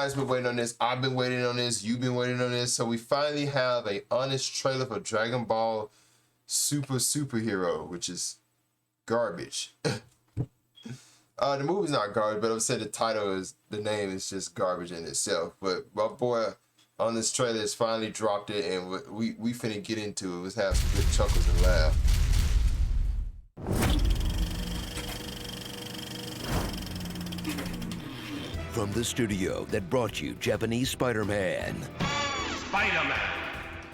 guys been waiting on this. I've been waiting on this. You've been waiting on this. So we finally have a honest trailer for Dragon Ball Superhero, which is garbage. The movie's not garbage, but I'm saying the name is just garbage in itself. But my boy on this trailer has finally dropped it, and we finna get into it. Let's have some good chuckles and laugh. From the studio that brought you Japanese Spider-Man. Spider-Man!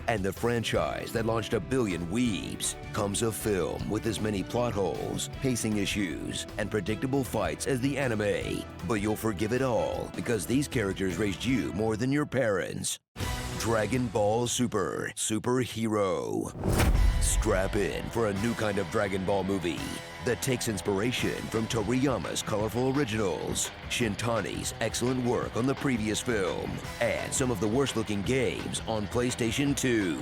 And the franchise that launched a billion weebs, comes a film with as many plot holes, pacing issues, and predictable fights as the anime. But you'll forgive it all because these characters raised you more than your parents. Dragon Ball Superhero. Strap in for a new kind of Dragon Ball movie that takes inspiration from Toriyama's colorful originals, Shintani's excellent work on the previous film, and some of the worst-looking games on PlayStation 2.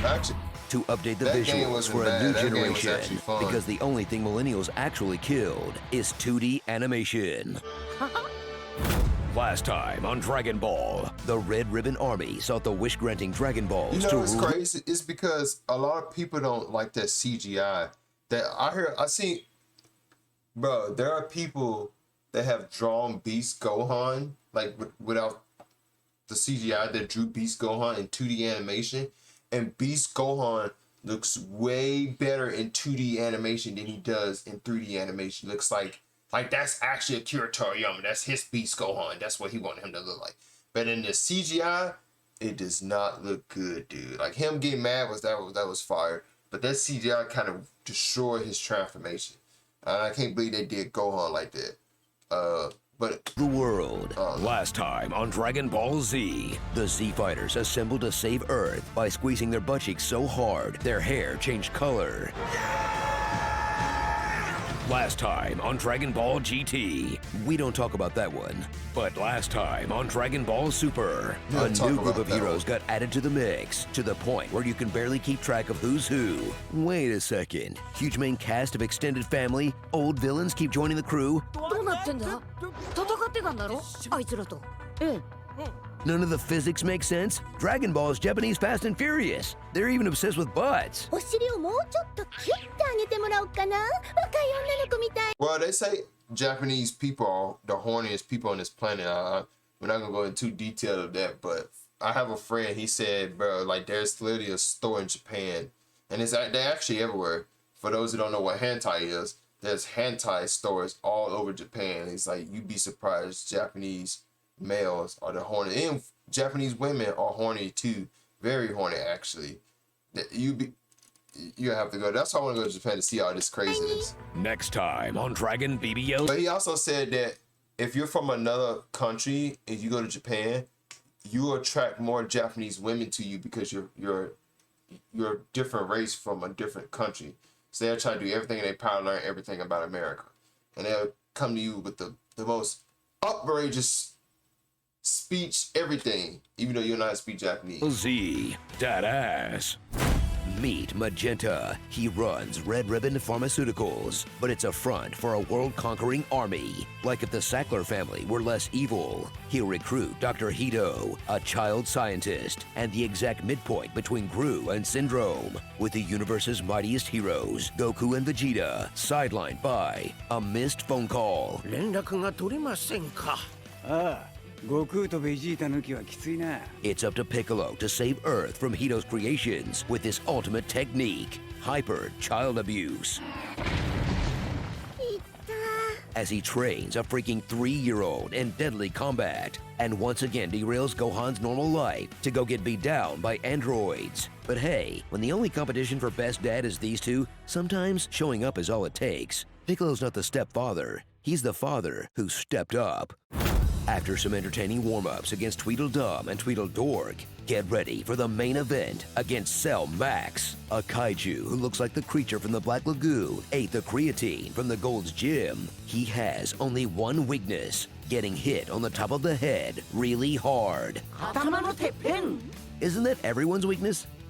Actually, to update the visuals for a new generation, because the only thing millennials actually killed is 2D animation. Last time on Dragon Ball, the Red Ribbon Army sought the wish-granting Dragon Balls to rule. You know what's crazy? It's because a lot of people don't like that CGI. Bro, there are people that have drawn Beast Gohan, like without the CGI, that drew Beast Gohan in 2D animation, and Beast Gohan looks way better in 2D animation than he does in 3D animation. Looks like that's actually Akira Toriyama. That's his Beast Gohan. That's what he wanted him to look like. But in the CGI, it does not look good, dude. Like him getting mad that was fire. But that CGI kind of destroyed his transformation. I can't believe they did Gohan like that. But the world. Last time on Dragon Ball Z, the Z Fighters assembled to save Earth by squeezing their butt cheeks so hard their hair changed color. Last time on Dragon Ball GT, we don't talk about that one. But last time on Dragon Ball Super, a new group of heroes got added to the mix, to the point where you can barely keep track of who's who. Wait a second. Huge main cast of extended family, old villains keep joining the crew? None of the physics make sense? Dragon Ball is Japanese Fast and Furious. They're even obsessed with butts. Well, they say Japanese people are the horniest people on this planet. We're not gonna go into detail of that, but I have a friend. He said, bro, like there's literally a store in Japan, and they're actually everywhere. For those who don't know what hentai is, there's hentai stores all over Japan. It's like you'd be surprised. Japanese males are the horny, and Japanese women are horny too. Very horny, actually. You have to go. That's why I want to go to Japan to see all this craziness. Next time on Dragon BBL. But he also said that if you're from another country and you go to Japan, you attract more Japanese women to you because you're a different race from a different country. So they'll try to do everything in their power to learn everything about America, and they'll come to you with the most outrageous speech, everything, even though you're not speak Japanese. Z, that ass. Meet Magenta. He runs Red Ribbon Pharmaceuticals, but it's a front for a world-conquering army. Like if the Sackler family were less evil. He'll recruit Dr. Hito, a child scientist, and the exact midpoint between Gru and Syndrome, with the universe's mightiest heroes, Goku and Vegeta, sidelined by a missed phone call. It's up to Piccolo to save Earth from Hito's creations with his ultimate technique, hyper child abuse. As he trains a freaking 3-year-old in deadly combat, and once again derails Gohan's normal life to go get beat down by androids. But hey, when the only competition for best dad is these two, sometimes showing up is all it takes. Piccolo's not the stepfather, he's the father who stepped up. After some entertaining warm-ups against Tweedledum and Tweedledork, get ready for the main event against Cell Max, a kaiju who looks like the creature from the Black Lagoon ate the creatine from the Gold's Gym. He has only one weakness, getting hit on the top of the head really hard. Isn't that everyone's weakness?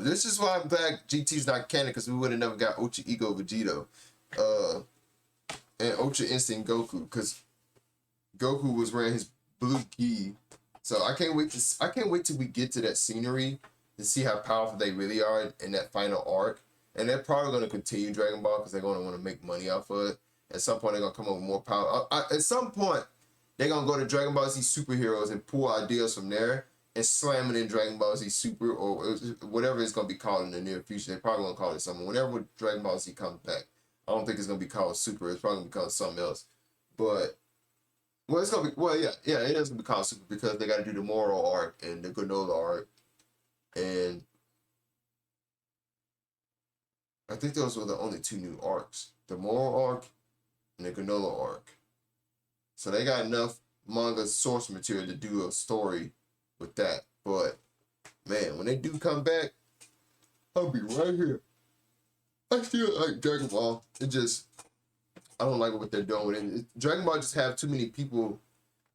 This is why I'm glad GT's not canon, because we would have never got Ultra Ego Vegito, and Ultra Instinct Goku, because Goku was wearing his blue gi. So I can't wait till we get to that scenery to see how powerful they really are in that final arc. And they're probably going to continue Dragon Ball because they're going to want to make money off of it. At some point, they're going to come up with more power. At some point, they're going to go to Dragon Ball Z Superheroes and pull ideas from there and slam it in Dragon Ball Z Super, or whatever it's going to be called in the near future. They're probably going to call it something. Whenever Dragon Ball Z comes back, I don't think it's going to be called Super. It's probably going to be called something else. But, well, it's going to be, well, yeah, it is going to be called Super because they got to do the Moral arc and the Granola arc. And I think those were the only 2 new arcs. The Moral arc and the Granola arc. So they got enough manga source material to do a story with that. But, man, when they do come back, I'll be right here. I still like Dragon Ball. I don't like what they're doing with it. Dragon Ball just have too many people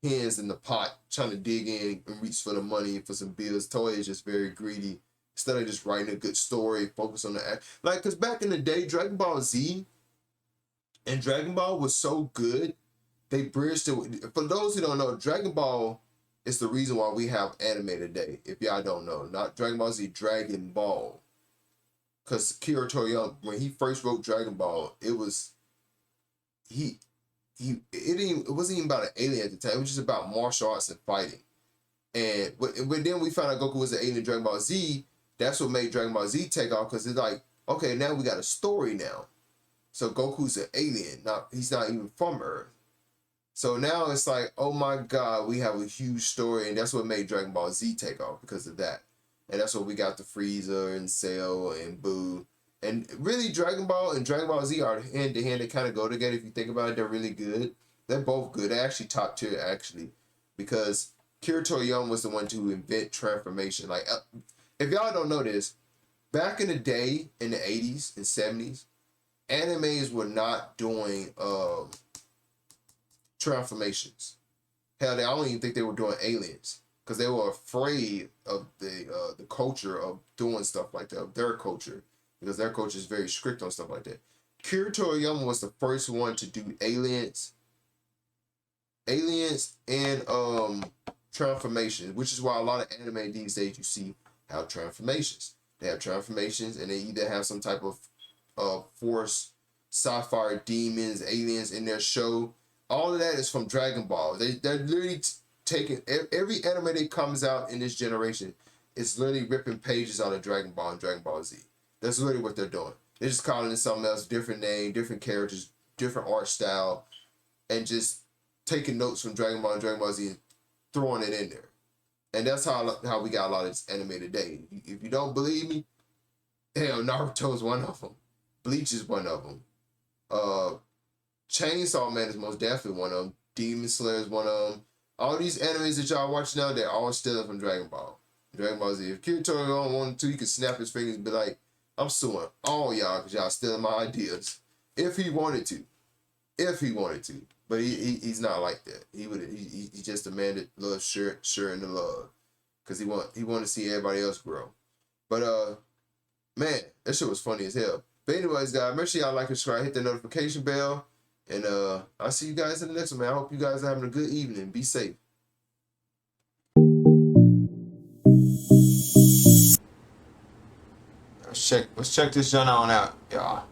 hands in the pot trying to dig in and reach for the money for some bills. Toei is just very greedy. Instead of just writing a good story, focus on the act. Like, because back in the day, Dragon Ball Z and Dragon Ball was so good, they bridged it. For those who don't know, Dragon Ball is the reason why we have anime today. If y'all don't know, not Dragon Ball Z, Dragon Ball. Because Akira Toriyama, when he first wrote Dragon Ball, it wasn't even about an alien at the time. It was just about martial arts and fighting. And when then we found out Goku was an alien in Dragon Ball Z, that's what made Dragon Ball Z take off, because it's like, okay, now we got a story now. So Goku's an alien. He's not even from Earth. So now it's like, oh my God, we have a huge story, and that's what made Dragon Ball Z take off because of that. And that's what we got the Frieza and Cell and Boo. And really, Dragon Ball and Dragon Ball Z are hand to hand. They kind of go together. If you think about it, they're really good. They're both good. They're actually top tier, actually, because Akira Toriyama was the one to invent transformation. Like, if y'all don't know this, back in the day, in the 80s and 70s, animes were not doing transformations. Hell, I don't even think they were doing aliens, because they were afraid of the culture of doing stuff like that, of their culture, because their culture is very strict on stuff like that. Akira Toriyama was the first one to do aliens and transformations, which is why a lot of anime these days you see have transformations. They have transformations, and they either have some type of force, sci-fi demons, aliens in their show. All of that is from Dragon Ball. They're literally taking every anime that comes out in this generation. It's literally ripping pages out of Dragon Ball and Dragon Ball Z. That's literally what they're doing. They're just calling it something else, different name, different characters, different art style, and just taking notes from Dragon Ball and Dragon Ball Z and throwing it in there. And that's how we got a lot of this anime today. If you don't believe me, hell, Naruto's one of them. Bleach is one of them. Chainsaw Man is most definitely one of them. Demon Slayer is one of them. All these animes that y'all watch now, they're all stealing from Dragon Ball. Dragon Ball Z. If Akira Toriyama wanted to, he could snap his fingers and be like, I'm suing all y'all because y'all stealing my ideas. If he wanted to. But he's not like that. He's just a man that loves sharing the love. Because he want to see everybody else grow. But man, that shit was funny as hell. But anyways, guys, make sure y'all like and subscribe, hit the notification bell. And I'll see you guys in the next one, man. I hope you guys are having a good evening. Be safe. Let's check this joint on out, y'all.